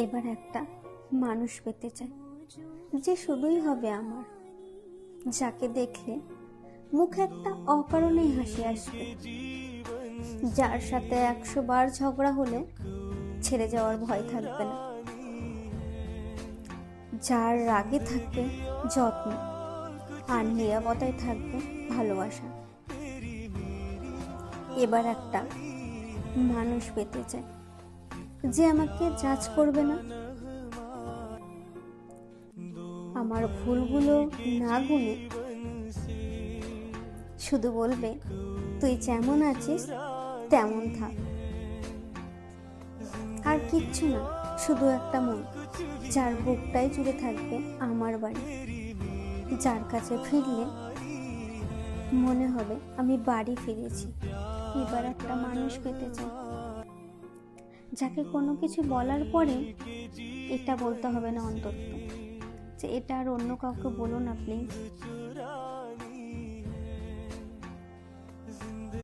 এবার একটা মানুষ পেতে চাই, যে শুধুই হবে আমার, যাকে দেখলে মুখে একটা অকারণেই হাসি আসবে, যার সাথে 100 বার ঝগড়া হলেও ছেড়ে যাওয়ার ভয় থাকবে না, যার রাগে থাকবে যত্ন আর নীরবতায় থাকবে ভালোবাসা। এবার একটা মানুষ পেতে চাই, যে আমাকে জাজ করবে না, আমার ভুলগুলো না গুনে শুধু বলবে তুই যেমন আছিস তেমন থাক। আর কিচ্ছু না, শুধু একটা মন, যার বুকটাই জুড়ে থাকবে আমার বাড়ি, যার কাছে ফিরলে মনে হবে আমি বাড়ি ফিরেছি। এবার একটা মানুষ পেতে চাই, যাকে কোনো কিছু বলার পরে এটা বলতে হবে না অন্তত, যে এটা আর অন্য কাউকে বলো না প্লিজ।